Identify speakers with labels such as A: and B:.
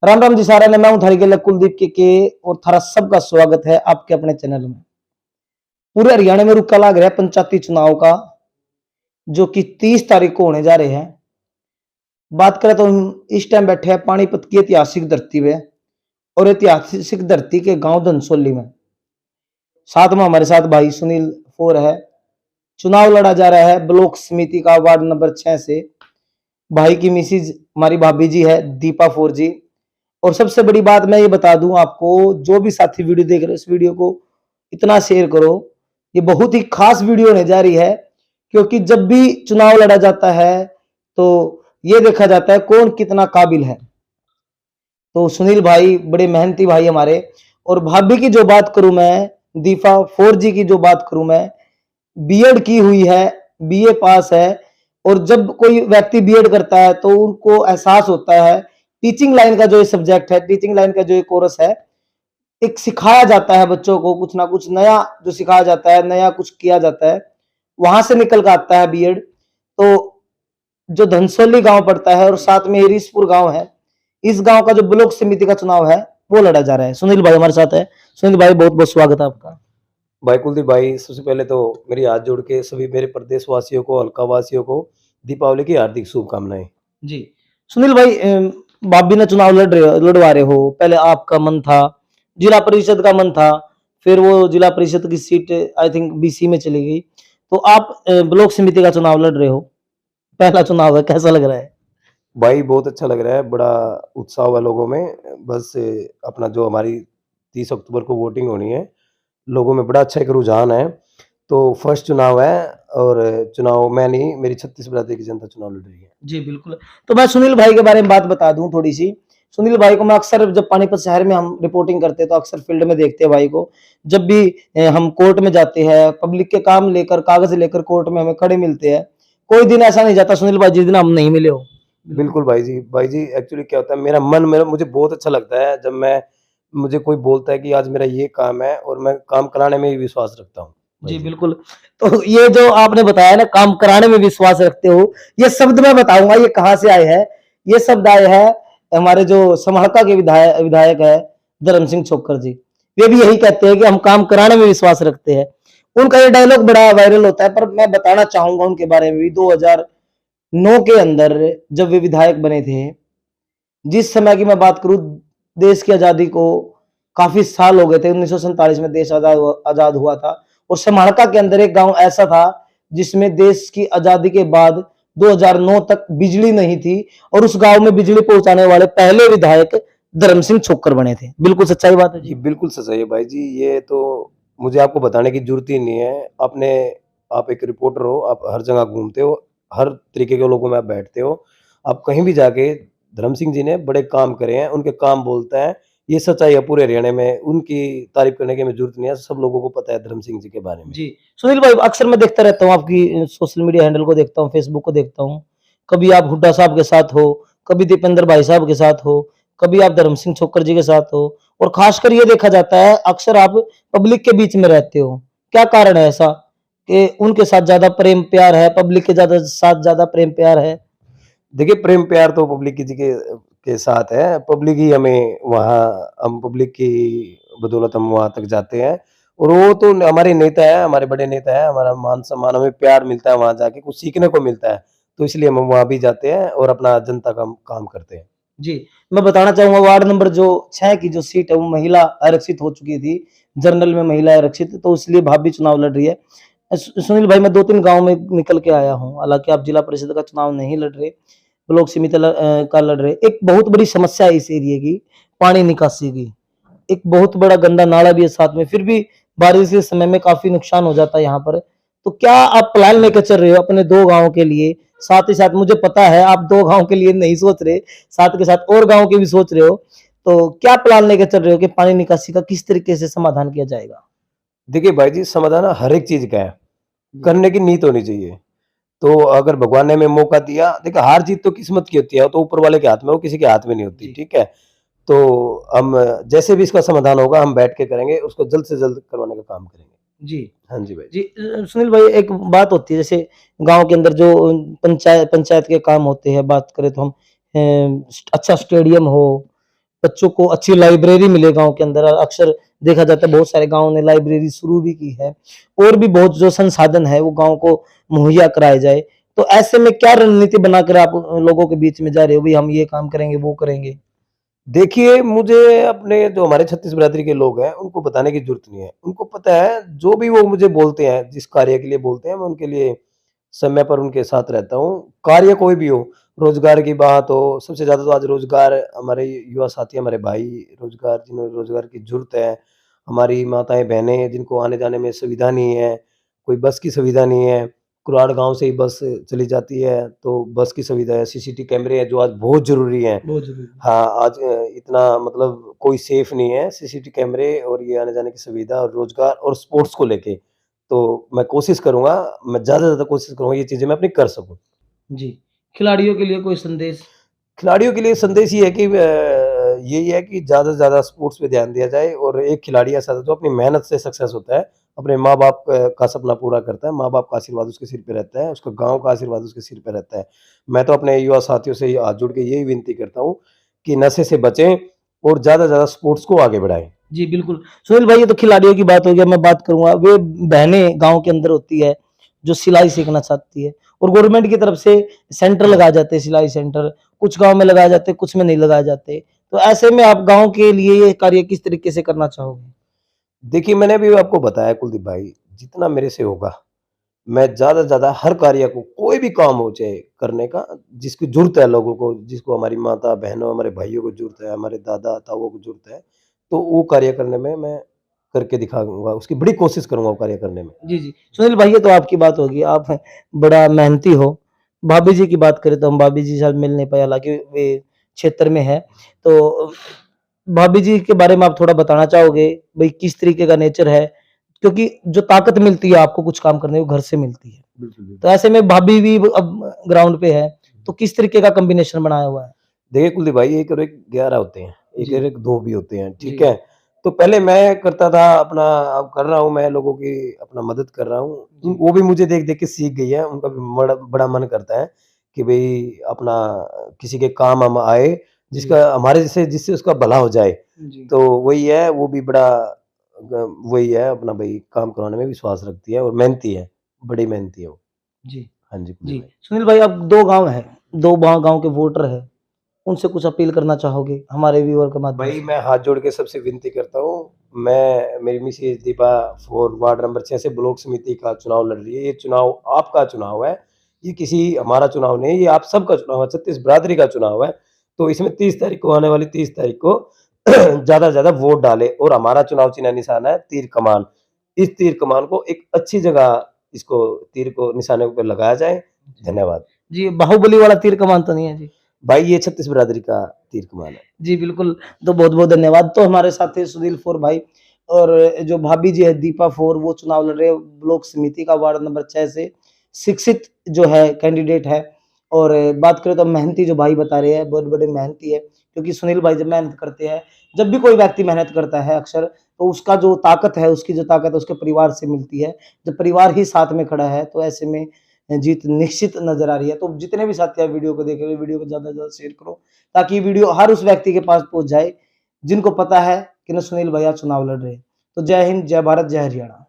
A: राम राम जी सारा ने मैं हूं थारी के कुलदीप के और थारा सबका स्वागत है आपके अपने चैनल में। पूरे हरियाणा में रुका लग रहा है पंचायती चुनाव का, जो कि 30 तारीख को होने जा रहे हैं। बात करें तो हम इस टाइम बैठे हैं पानीपत की ऐतिहासिक धरती पे और ऐतिहासिक धरती के गांव धनसोली में। साथ में हमारे साथ भाई सुनील फोर है। चुनाव लड़ा जा रहा है ब्लॉक समिति का वार्ड नंबर 6 से। भाई की मिसिज हमारी भाभी जी है दीपा फोर जी। और सबसे बड़ी बात मैं ये बता दूं आपको, जो भी साथी वीडियो देख रहे हैं इस वीडियो को इतना शेयर करो। ये बहुत ही खास वीडियो होने जा रही है, क्योंकि जब भी चुनाव लड़ा जाता है तो ये देखा जाता है कौन कितना काबिल है। तो सुनील भाई बड़े मेहनती भाई हमारे। और भाभी की जो बात करूं मैं, दीपा फोर जी की जो बात करूं मैं, बीएड की हुई है, बीए पास है। और जब कोई व्यक्ति बीएड करता है तो उनको एहसास होता है टीचिंग लाइन का जो सब्जेक्ट है, टीचिंग लाइन का जो कोर्स है, एक सिखाया जाता है बच्चों को कुछ ना कुछ नया, जो सिखाया जाता है नया कुछ किया जाता है, वहां से निकल कर आता है बीएड। तो जो धनसोली गांव पड़ता है और साथ में हरीशपुर गांव है, इस गांव का जो ब्लॉक समिति का चुनाव है वो लड़ा जा रहा है। सुनील भाई हमारे साथ है। सुनील भाई बहुत बहुत स्वागत है आपका।
B: भाई कुलदीप भाई, सबसे पहले तो मेरी हाथ जोड़ के सभी मेरे प्रदेश वासियों को, हल्का वासियों को दीपावली की हार्दिक शुभकामनाएं।
A: जी सुनील भाई, भाभी ने चुनाव लड़वा रहे हो। पहले आपका मन था, जिला परिषद का मन था, फिर वो जिला परिषद की सीट आई थिंक बीसी में चली गई, तो आप ब्लॉक समिति का चुनाव लड़ रहे हो। पहला चुनाव है, कैसा लग रहा है?
B: भाई बहुत अच्छा लग रहा है, बड़ा उत्साह है लोगों में। बस अपना जो हमारी 30 अक्टूबर को वोटिंग होनी है, लोगों में बड़ा अच्छा एक रुझान है। तो फर्स्ट चुनाव है और चुनाव मैं नहीं, मेरी 36 बिरादरी की जनता चुनाव लड़ रही है।
A: जी बिल्कुल। तो मैं सुनील भाई के बारे में बात बता दूं थोड़ी सी। सुनील भाई को मैं अक्सर, जब पानीपत शहर में हम रिपोर्टिंग करते हैं तो अक्सर फील्ड में देखते हैं भाई को। जब भी हम कोर्ट में जाते हैं, पब्लिक के काम लेकर, कागज लेकर कोर्ट में हमें खड़े मिलते हैं। कोई दिन ऐसा नहीं जाता सुनील भाई जिस दिन हम नहीं मिले हो।
B: बिल्कुल भाई जी एक्चुअली क्या होता है, मेरा मुझे बहुत अच्छा लगता है जब मुझे कोई बोलता है कि आज मेरा ये काम है, और मैं काम कराने में ही विश्वास रखता हूँ।
A: जी बिल्कुल। तो ये जो आपने बताया ना, काम कराने में विश्वास रखते हो, ये शब्द मैं बताऊंगा ये कहाँ से आए हैं। ये शब्द आए हैं हमारे जो समाहका के विधायक है धर्म सिंह छोक्कर जी। वे भी यही कहते हैं कि हम काम कराने में विश्वास रखते हैं। उनका ये डायलॉग बड़ा वायरल होता है, पर मैं बताना चाहूंगा उनके बारे में भी। 2009 के अंदर जब वे विधायक बने थे, जिस समय की मैं बात करूं, देश की आजादी को काफी साल हो गए थे। 1947 में देश आजाद हुआ था। और समाहरका के अंदर एक गांव ऐसा था जिसमें देश की आजादी के बाद 2009 तक बिजली नहीं थी, और उस गांव में बिजली पहुंचाने वाले पहले विधायक धर्म सिंह छोक्कर बने थे। बिल्कुल सच्चाई बात है
B: जी
A: जी।
B: बिल्कुल सही है भाई जी। ये तो मुझे आपको बताने की जरूरत ही नहीं है। आप एक रिपोर्टर हो, आप हर जगह घूमते हो, हर तरीके के लोगों में आप बैठते हो। आप कहीं भी जाके धर्म सिंह जी ने बड़े काम करे हैं, उनके काम बोलते हैं। ये सच्चाई है पूरे हरियाणा में, उनकी तारीफ करने की हमें जरूरत नहीं है, सब लोगों को पता है धर्म सिंह जी के बारे में।
A: जी सुनील भाई, अक्सर मैं देखता रहता हूँ आपकी सोशल मीडिया हैंडल को देखता हूँ, फेसबुक को देखता हूँ। कभी आप हुड्डा साहब के साथ हो, कभी दीपेंद्र भाई साहब के साथ हो, कभी आप धर्म सिंह छोक्कर जी के साथ हो। और खासकर ये देखा जाता है अक्सर आप पब्लिक के बीच में रहते हो। क्या कारण है ऐसा कि उनके साथ ज्यादा प्रेम प्यार है, पब्लिक के साथ ज्यादा प्रेम प्यार है?
B: देखिए, प्रेम प्यार तो पब्लिक के साथ है। पब्लिक ही हमें वहाँ, हम पब्लिक की बदौलत हम वहाँ तक जाते हैं। और वो तो हमारे नेता है, हमारे बड़े नेता है, हमारा मान सम्मान, हमें प्यार मिलता है वहाँ जाके, कुछ सीखने को मिलता है। तो इसलिए हम वहाँ भी जाते हैं और अपना जनता का काम करते हैं।
A: जी, मैं बताना चाहूँगा वार्ड नंबर जो 6 की जो सीट है वो महिला आरक्षित हो चुकी थी। जनरल में महिला आरक्षित, तो इसलिए भाभी चुनाव लड़ रही है। सुनील भाई, मैं 2-3 गाँव में निकल के आया हूँ। हालाँकि आप जिला परिषद का चुनाव नहीं लड़ रहे, ब्लॉक समिति का लड़ रहे। एक बहुत बड़ी समस्या है इस एरिये की, पानी निकासी की। एक बहुत बड़ा गंदा नाला भी है साथ में, फिर भी बारिश के समय में काफ़ी नुकसान हो जाता है यहाँ पर। तो क्या आप प्लान लेकर चल रहे हो अपने 2 गाँव के लिए? साथ ही साथ मुझे पता है आप 2 गाँव के लिए नहीं सोच रहे, साथ के साथ और गाँव के भी सोच रहे हो। तो क्या प्लान लेकर चल रहे हो कि पानी निकासी का किस तरीके से समाधान किया जाएगा?
B: देखिए भाई जी, समाधान हर एक चीज़ का है, करने की नीयत होनी चाहिए। तो अगर भगवान ने हमें मौका दिया, देखिए हार जीत तो किस्मत की होती है, वो तो ऊपर वाले के हाथ में, वो किसी के हाथ में नहीं होती,
A: जी।
B: ठीक है? तो हम जैसे भी इसका समाधान होगा हम बैठ के करेंगे, उसको जल्द से जल्द करवाने का काम करेंगे।
A: जी।
B: हाँ जी भाई।
A: जी, सुनील भाई, एक बात होती है जैसे गाँव के अंदर जो पंचायत पंचायत के काम होते हैं, बात करें तो हम अच्छा स्टेडियम हो, बच्चों को अच्छी लाइब्रेरी मिले गांव के अंदर। अक्सर देखा जाता है बहुत सारे गांवों ने लाइब्रेरी शुरू भी की है, और भी बहुत जो संसाधन है वो गांव को मुहैया कराए जाए। तो ऐसे में क्या रणनीति बनाकर आप लोगों के बीच में जा रहे हो, भाई हम ये काम करेंगे वो करेंगे?
B: देखिए, मुझे अपने जो हमारे छत्तीस बिरादरी के लोग हैं, उनको बताने की ज़रूरत नहीं है। उनको पता है, जो भी वो मुझे बोलते हैं, जिस कार्य के लिए बोलते हैं, मैं उनके लिए समय पर उनके साथ रहता हूँ। कार्य कोई भी हो, रोज़गार की बात हो, सबसे ज़्यादा तो आज रोज़गार हमारे युवा साथी, हमारे भाई रोज़गार जिन्हें रोज़गार की ज़रूरत है, हमारी माताएँ-बहनें जिनको आने-जाने में सुविधा नहीं है, कोई बस की सुविधा नहीं है, कुराड़ गाँव से ही बस चली जाती है, तो बस की सुविधा है, सीसीटीवी कैमरे हैं, जो आज बहुत ज़रूरी हैं।
A: बहुत जरूरी।
B: हाँ, आज इतना मतलब कोई सेफ नहीं है, सीसीटीवी कैमरे और ये आने-जाने की सुविधा और रोज़गार और स्पोर्ट्स को लेके, तो मैं कोशिश करूँगा, मैं ज़्यादा से ज़्यादा कोशिश करूँगा ये चीज़ें मैं अपनी कर सकूँ।
A: जी, खिलाड़ियों के लिए कोई संदेश?
B: खिलाड़ियों के लिए संदेश ये है कि यही है कि ज़्यादा से ज़्यादा स्पोर्ट्स पे ध्यान दिया जाए और एक खिलाड़ी ऐसा था जो अपनी मेहनत से सक्सेस होता है, अपने माँ-बाप का सपना पूरा करता है, माँ-बाप का आशीर्वाद उसके सिर पे रहता है, उसका गाँव का आशीर्वाद उसके सिर पे रहता है। मैं तो अपने युवा साथियों से हाथ जोड़ के यही विनती करता हूँ कि नशे से बचें और ज़्यादा से ज़्यादा स्पोर्ट्स को आगे बढ़ाएँ।
A: जी, बिल्कुल। सुनील भाई, ये तो खिलाड़ियों की बात हो गई, अब मैं बात करूँगा वे बहनें गाँव के अंदर होती है, जो सिलाई सीखना चाहती है, और गवर्नमेंट की तरफ से सेंटर लगाए जाते हैं, सिलाई सेंटर, कुछ गाँव में लगाए जाते हैं, कुछ में नहीं लगाए जाते। तो ऐसे में आप गाँव के लिए ये कार्य किस तरीके से करना चाहोगे?
B: देखिए, मैंने अभी आपको बताया कुलदीप भाई, जितना मेरे से होगा, मैं ज़्यादा से ज़्यादा हर कार्य को, कोई भी काम हो चाहे करने का, जिसकी ज़रूरत है लोगों को, जिसको हमारी माता-बहनों, हमारे भाइयों को ज़रूरत है, हमारे दादा-ताऊओं को ज़रूरत है, तो वो कार्य करने में मैं करके दिखाऊँगा, उसकी बड़ी कोशिश करूँगा वो कार्य करने में।
A: जी, जी। सुनील भाई, ये तो आपकी बात होगी, आप बड़ा मेहनती हो। भाभी जी की बात करें तो हम भाभी जी से शायद मिल नहीं पाए, हालाँकि वे क्षेत्र में हैं। तो भाभी जी के बारे में आप थोड़ा बताना चाहोगे? भई किस तरीके का नेचर है? क्योंकि जो ताकत मिलती है आपको कुछ काम करने को, घर से मिलती है।
B: बिल्कुल, बिल्कुल।
A: तो ऐसे में भाभी भी अब ग्राउंड पे है, तो किस तरीके का कॉम्बिनेशन बनाया हुआ है?
B: देखिए कुलदीप भाई, 1 और 1 11 होते हैं, 1
A: जी,
B: और 1 2 भी होते हैं, ठीक
A: जी,
B: है? तो पहले मैं करता था अपना, अब कर रहा हूँ मैं लोगों की अपना मदद कर रहा हूँ।
A: जी,
B: वो भी मुझे देख-देख के सीख गई है, उनका भी बड़ा बड़ा मन करता है कि भई अपना किसी के काम हम आए,
A: जी,
B: जिसका हमारे जैसे जिससे उसका भला हो जाए।
A: जी,
B: तो वही है, वो भी बड़ा वही है अपना भई काम करवाने में विश्वास रखती है और मेहनती है, बड़ी मेहनती है वो।
A: जी,
B: हाँ जी, कुलदीप
A: जी।
B: भाई।
A: सुनील भाई, अब 2 गाँव हैं, 2 गाँव के वोटर हैं, उनसे कुछ अपील करना चाहोगे हमारे व्यूअर के माध्यम
B: भाई
A: से?
B: मैं हाथ जोड़ के सबसे विनती करता हूँ, मैं मेरी मिसेज़ दीपा 4 वार्ड नंबर 6 से ब्लॉक समिति का चुनाव लड़ रही है। ये चुनाव आपका चुनाव है, ये किसी हमारा चुनाव नहीं है, ये आप सबका चुनाव है, छत्तीस बिरादरी का चुनाव है। तो इसमें 30 तारीख को, आने वाली 30 तारीख को ज़्यादा से ज़्यादा वोट डालें और हमारा चुनाव चिन्ह निशान है तीर कमान। इस तीर कमान को एक अच्छी जगह, इसको तीर को निशाने पे लगाया जाए। धन्यवाद।
A: जी, बाहुबली वाला तीर कमान तो नहीं है जी?
B: भाई ये छत्तीस बिरादरी का तीर कमान है।
A: जी, बिल्कुल। तो बहुत-बहुत धन्यवाद। तो हमारे साथ थे सुनील 4 भाई, और जो भाभी जी है दीपा 4, वो चुनाव लड़ रहे हैं ब्लॉक समिति का वार्ड नंबर 6 से। शिक्षित जो है कैंडिडेट है, और बात करें तो मेहनती जो भाई बता रहे हैं, बहुत बड़े मेहनती है। क्योंकि सुनील भाई जब मेहनत करते हैं, जब भी कोई व्यक्ति मेहनत करता है अक्सर, तो उसका जो ताकत है, उसकी जो ताकत है उसके परिवार से मिलती है। जब परिवार ही साथ में खड़ा है, तो ऐसे में जीत निश्चित नज़र आ रही है। तो जितने भी साथी आप वीडियो को देख रहे हो, वीडियो को ज़्यादा से ज़्यादा शेयर करो, ताकि ये वीडियो हर उस व्यक्ति के पास पहुँच जाए, जिनको पता है कि ना सुनील भैया चुनाव लड़ रहे हैं। तो जय हिंद, जय भारत, जय हरियाणा।